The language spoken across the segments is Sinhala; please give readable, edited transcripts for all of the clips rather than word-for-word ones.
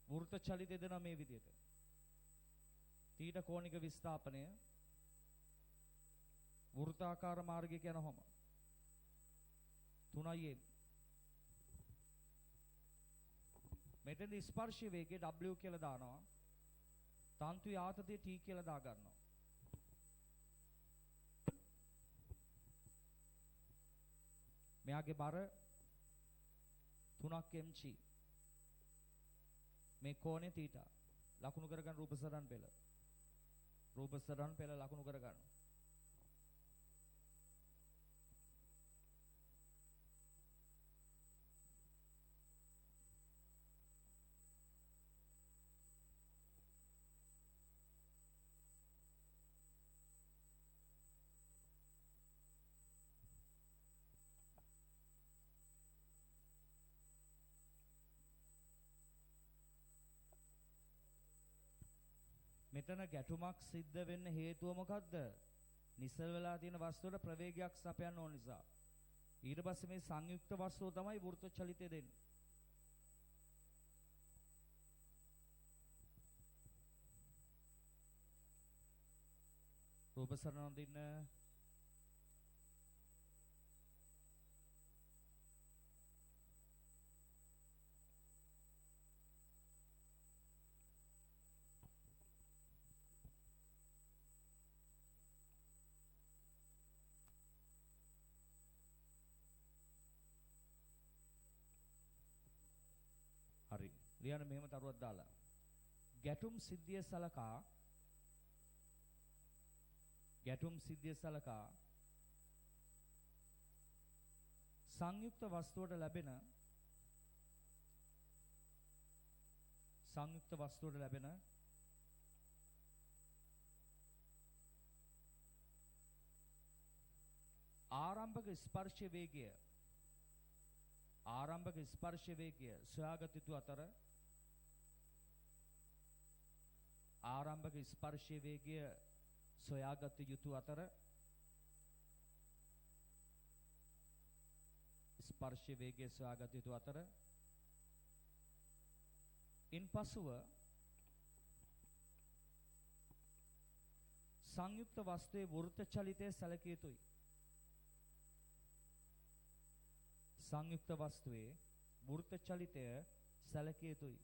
වෘත්ත චලිතය දෙන මේ විදියට. තීට කෝණික විස්ථාපනය වෘත්තාකාර මාර්ගය කියනවම 3m. මෙතෙන්ද ස්පර්ශ වේගය W කියලා දානවා. තන්තු ආතතිය T කියලා දා ගන්නවා. මෙයාගේ බර 3ක් mg. මේ කෝණය තීටා. ලකුණු කරගන්න රූප සටහන් පෙළ. රූප සටහන් පෙළ ලකුණු කරගන්න. මෙතන ගැටුමක් සිද්ධ වෙන්න හේතුව මොකද්ද? නිසල් වෙලා තියෙන වස්තුවට ප්‍රවේගයක් සපයන්න ඕන නිසා. ඊට පස්සේ මේ සංයුක්ත වස්තුව තමයි වෘත්ත චලිතය දෙන්නේ. රූප සරණ දින්න හරි. ලියන්න මෙහෙම තරුවක් දාලා. ගැටුම් සිද්ධිය සලකා සංයුක්ත වස්තුවට ලැබෙන ආරම්භක ස්පර්ශ වේගය සොයාගත යුතු අතර ඉන්පසුව සංයුක්ත වස්තුවේ වෘත්ත චලිතය සැලකිය යුතුයි. සංයුක්ත වස්තුවේ වෘත්ත චලිතය සැලකිය යුතුයි.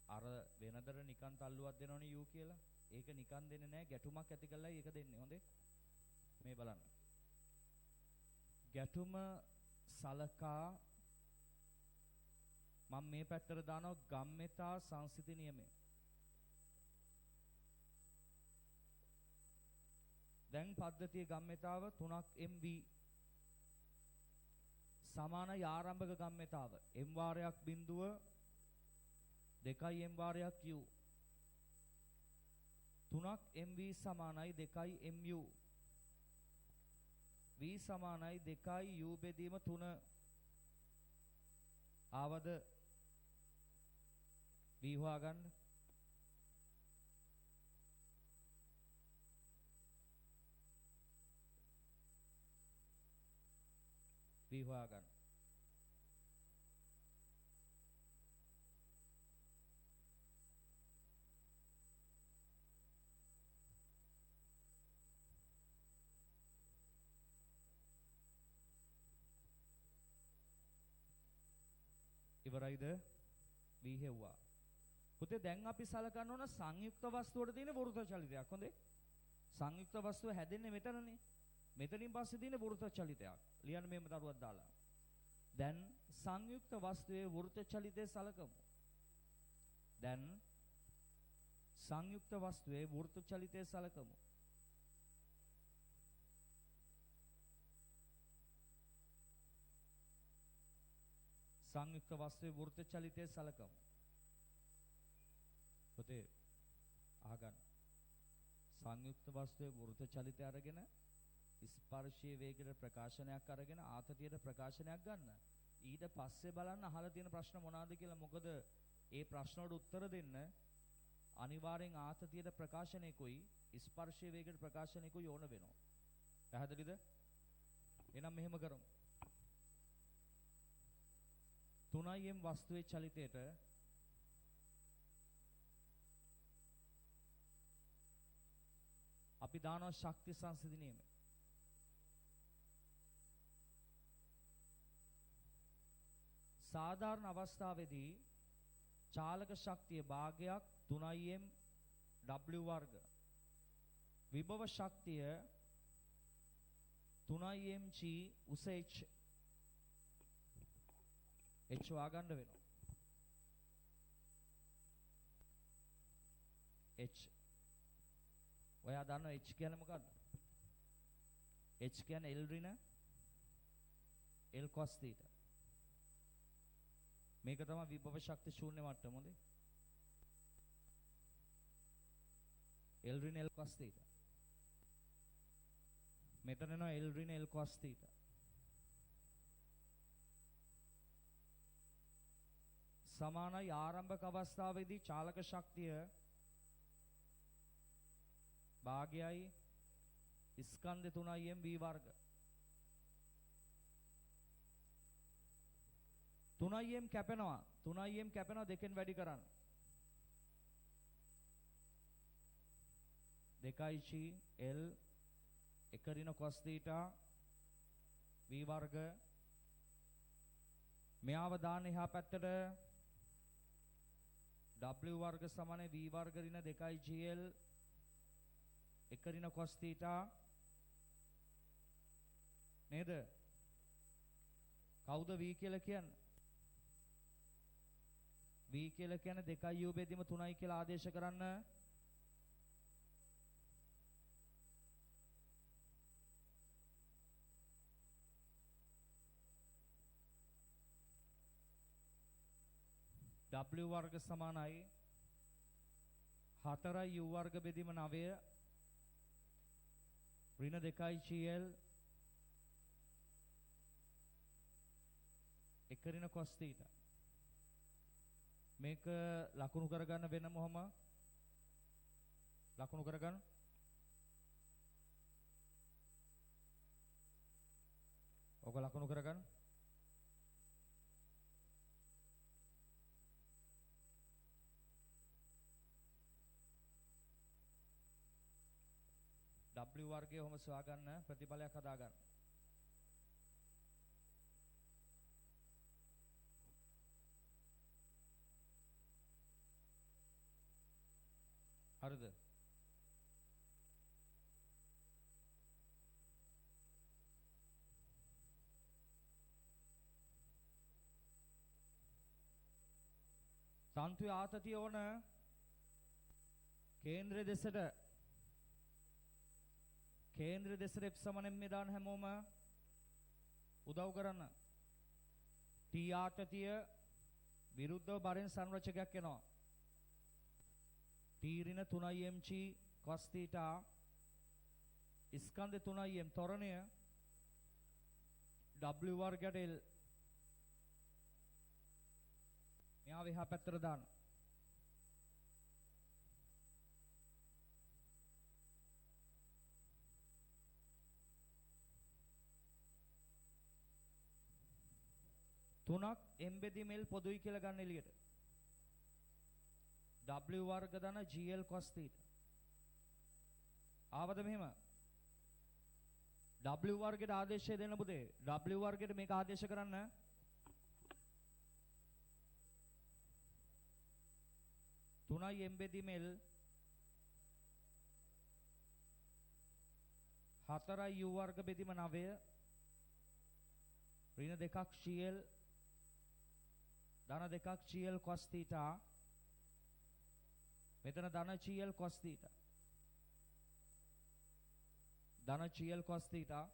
අර වෙනදර නිකන් තල්ලුවක් දෙනවනේ යූ කියලා. ඒක නිකන් දෙන්නේ නැහැ, ගැටුමක් ඇති කරලායි ඒක දෙන්නේ. හොඳේ. මේ බලන්න. ගැටුම සලකා මම මේ පැත්තට දානවා ගම්මිතා සංසිති නියමය. දැන් පද්ධතිය ගම්මිතාව 3ක් MV සමානයි ආරම්භක ගම්මිතාව m වාරයක් බිඳුව 2යි m වාරයක් u 3ක් MV සමානයි 2යි mu v සමානයි 2යි u බෙදීම 3 ආවද v හොයාගන්න. v හොයාගන්න. ඉවරයිද? v හෙව්වා. පුතේ දැන් අපි සලකන්න ඕන සංයුක්ත වස්තුවට තියෙන වෘත්ත චලිතයක්. හොඳේ. සංයුක්ත වස්තුව හැදෙන්නේ මෙතනනේ. මෙතනින් පස්සේ තියෙන වෘත්ත චලිතයක්. ලියන්න මෙහෙම දරුවක් දාලා. දැන් සංයුක්ත වස්තුවේ වෘත්ත චලිතය සලකමු. සංයුක්ත වස්තුවේ වෘත්ත චලිතය සලකමු. පුතේ අහගන්න. සංයුක්ත වස්තුවේ වෘත්ත චලිතය අරගෙන ස්පර්ශයේ වේගයට ප්‍රකාශනයක් අරගෙන ආතතියට ප්‍රකාශනයක් ගන්න. ඊට පස්සේ බලන්න අහලා තියෙන ප්‍රශ්න මොනවාද කියලා. මොකද ඒ ප්‍රශ්න වලට උත්තර දෙන්න අනිවාර්යෙන් ආතතියට ප්‍රකාශනයකුයි ස්පර්ශයේ වේගයට ප්‍රකාශනයකුයි ඕන වෙනවා. පැහැදිලිද? එහෙනම් මෙහෙම කරමු. 3m වස්තුවේ චලිතයට අපි දානවා ශක්ති සංසිඳන නියමය. සාධාරණ අවස්ථාවේදී චාලක ශක්තිය භාගයක් 3m w වර්ග. විභව ශක්තිය 3m g උස h. h වාගන්න වෙනවා. h. ඔයා දන්නව h කියන්නේ මොකද්ද? h කියන්නේ L ඍණ L cos θ. මේක තමයි විභව ශක්ති ශූන්‍ය මට්ටම. හොඳේ. L ඍණ L cos θ. මෙතන එනවා L ඍණ L cos θ. සමානයි ආරම්භක අවස්ථාවේදී චාලක ශක්තිය භාගයයි ස්කන්ධ 3m v වර්ග. 3m කැපෙනවා. 3m කැපෙනවා දෙකෙන් වැඩි කරන්න. 2c L එක ඍණ cos θ v වර්ග. මෙයාව දාන්න එහා පැත්තට w වර්ග සමාන v වර්ග ඍණ 2gl එක ඍණ cos θ නේද? කවුද v කියලා කියන්නේ? v කියලා කියන්නේ 2u බෙදීම 3යි කියලා ආදේශ කරන්න. w වර්ග සමානයි 4u වර්ග බෙදීම 9 ඍණ 2gl එක ඍණ cos θ. මේක ලකුණු කරගන්න වෙන මොහොම ලකුණු කරගන්න. ඔක ලකුණු කරගන්න. w වර්ගය ඔහොම සොයා ගන්න ප්‍රතිඵලයක් හදා ගන්න. හරිද? තන්තුවේ ආතතිය ඕන කේන්ද්‍ර දෙසට F සමාන m දාන හැමෝම උදව් කරන්න. T ආතතිය විරුද්ධව බරෙන් සංරචකයක් එනවා. T ඍණ 3mg cos θ ස්කන්ධ 3m ත්වරණය w වර්ගයට L. මෙයාව එහා පැත්තට දාන්න. තුනක් m බෙදීම L පොදුයි කියලා ගන්න එළියට. w වර්ග දන gl cos θ. ආවද මෙහෙම? w වර්ගයට ආදේශය දෙන්න පුතේ. w වර්ගයට මේක ආදේශ කරන්න. තුනයි m බෙදීම L 4යි u වර්ග බෙදීම 9 ඍණ 2ක් gl ධන 2ක් gl cos θ. මෙතන ධන gl cos θ. ධන gl cos θ.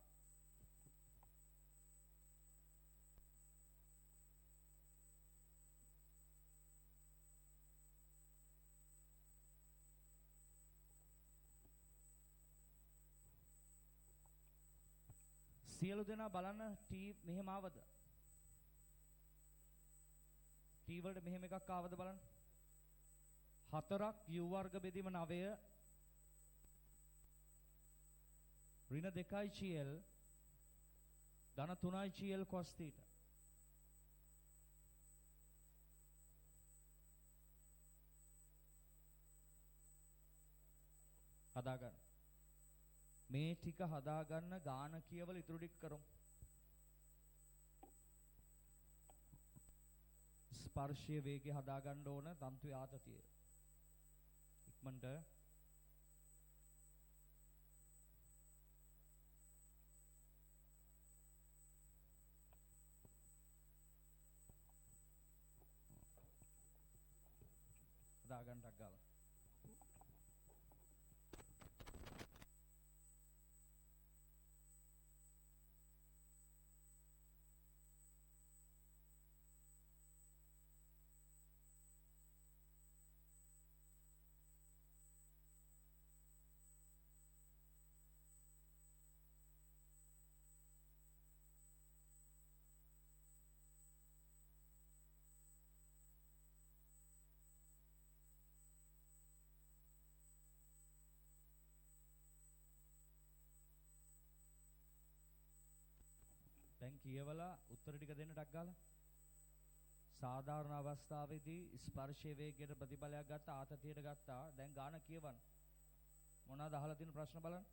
සියලු දෙනා බලන්න t මෙහෙම ආවද? t වලට මෙහෙම එකක් ආවද බලන්න. 4ක් u වර්ග බෙදීම 9 ඍණ 2යි GL ධන 3යි GL cos theta. හදාගන්න. මේ ටික හදාගන්න ගාන කියවල ඉතුරු ටික කරමු. ස්පර්ශයේ වේගය හදාගන්න ඕන තන්තුවේ ආතතිය. ඉක්මනට හදාගන්නක් ගාලා. දැන් කියවලා උත්තර ටික දෙන්න ටක් ගාලා. සාධාරණ අවස්ථාවේදී ස්පර්ශයේ වේගයට ප්‍රතිඵලයක් ගත්තා ආතතියට ගත්තා. දැන් ගාන කියවන්න. මොනවාද අහලා තියෙන ප්‍රශ්න බලන්න.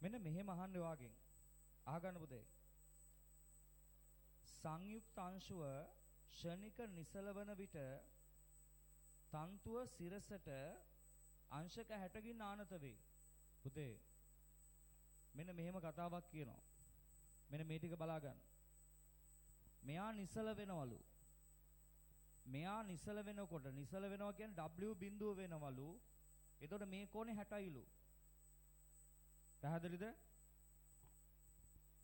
මෙන්න මෙහෙම අහන්නේ වාගෙන්. අහගන්න පුතේ. සංයුක්ත අංශුව ෂණික නිසල වන විට තන්තුව සිරසට අංශක 60කින් ආනත වේ. පුතේ මෙන්න මෙහෙම කතාවක් කියනවා. මෙන්න මේ ටික බලා ගන්න. මෙයා නිසල වෙනවලු. මෙයා නිසල වෙනකොට නිසල වෙනවා කියන්නේ W බිඳුව වෙනවලු. එතකොට මේ කෝණේ 60යිලු. පැහැදිලිද?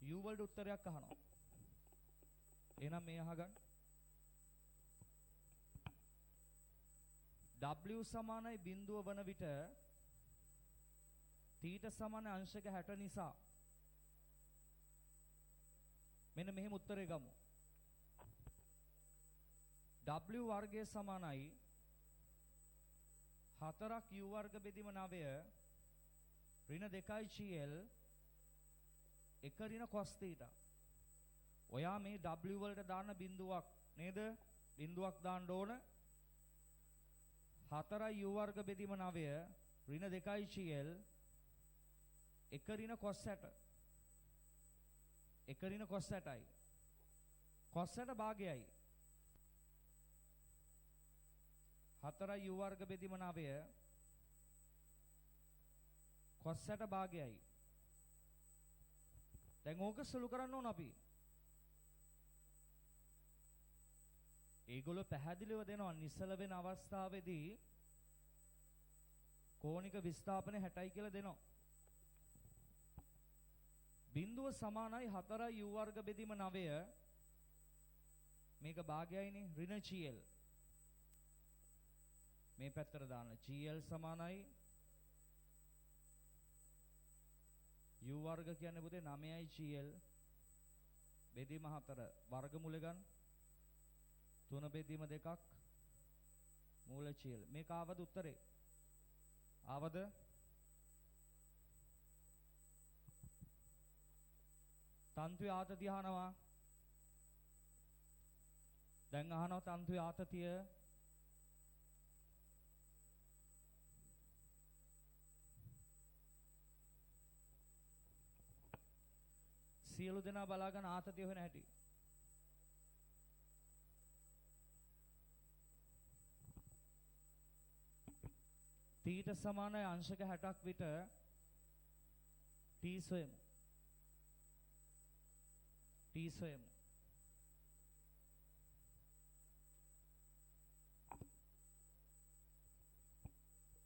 U වලට උත්තරයක් අහනවා. එහෙනම් මේ අහගන්න. W සමානයි බිඳුව වන විට θ සමාන අංශක 60 නිසා මෙන්න මෙහෙම උත්තරේ ගමු. W වර්ගය සමානයි 4ක් U වර්ග බෙදීම 9 ඍණ 2යි GL 1 ඍණ cos θ. ඔයා මේ W වලට දාන්න බිඳුවක් නේද? බිඳුවක් දාන්න ඕන. 4යි U වර්ග බෙදීම 9 ඍණ 2යි GL 1 ඍණ cos 60. 1 ඍණ cos 60යි. cos 60 භාගයයි. 4යි U වර්ග බෙදීම 9 cos 60 භාගයයි. දැන් ඕක සුළු කරන්න ඕන අපි. ඒගොල්ලෝ පැහැදිලිව දෙනවා නිසල වෙන අවස්ථාවේදී කෝණික විස්ථාපනය 60යි කියලා දෙනවා. බිඳුව සමානයි 4යි U වර්ග බෙදීම 9 මේක භාගයයිනේ ඍණ GL. මේ පැත්තට දාන්න GL සමානයි U වර්ග කියන්නේ පුතේ 9යි GL බෙදීම 4 වර්ගමූල ගන්න 3 බෙදීම 2ක් මූල චීල් මේක ආවද උත්තරේ ආවද තන්තුවේ ආතතිය අහනවා දැන් අහනවා තන්තුවේ ආතතිය සියලු දෙනා බලාගෙන ආතතිය වෙන හැටි තීට සමානයි අංශක 60ක් විට t සොයමු t සොයමු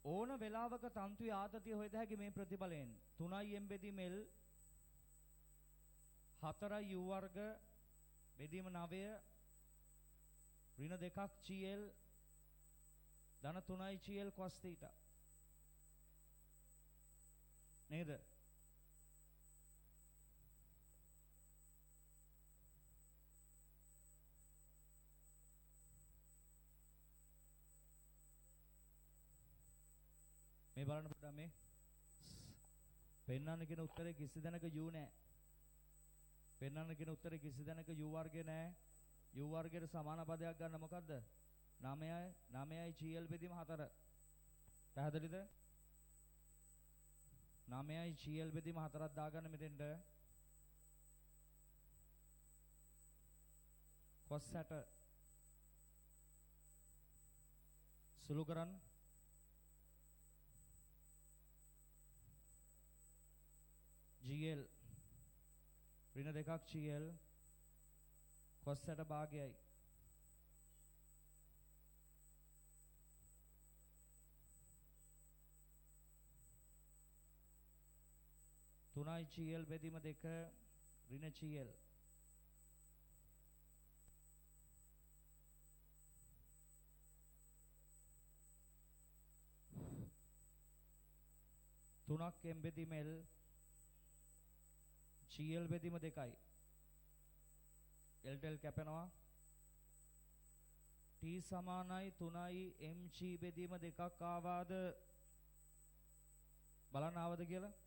ඕන වේලාවක තන්තුවේ ආතතිය හොයද හැකි මේ ප්‍රතිඵලයෙන් 3i m බෙදීම l 4i u වර්ග බෙදීම 9 ඍණ 2ක් gl ධන 3i gl cos θ නේද මේ බලන්න පොඩ්ඩක් මේ පෙන්නන්න කියන උත්තරේ කිසි දැනක u නැහැ පෙන්නන්න කියන උත්තරේ කිසි දැනක u වර්ගය නැහැ u වර්ගයට සමාන පදයක් ගන්න මොකද්ද 9යි gl බෙදීම 4 පැහැදිලිද 9යි gl බෙදීම 4ක් දාගන්න මෙතෙන්ට cos 60 සුළු කරන්න gl ඍණ 2ක් gl cos 60 භාගයයි තුනයි gl බෙදීම 2 ඍණ gl තුනක් m බෙදීම l gl බෙදීම 2යි l ටෙල් කැපෙනවා t සමානයි 3යි mg බෙදීම 2ක් ආවාද බලන්න ආවද කියලා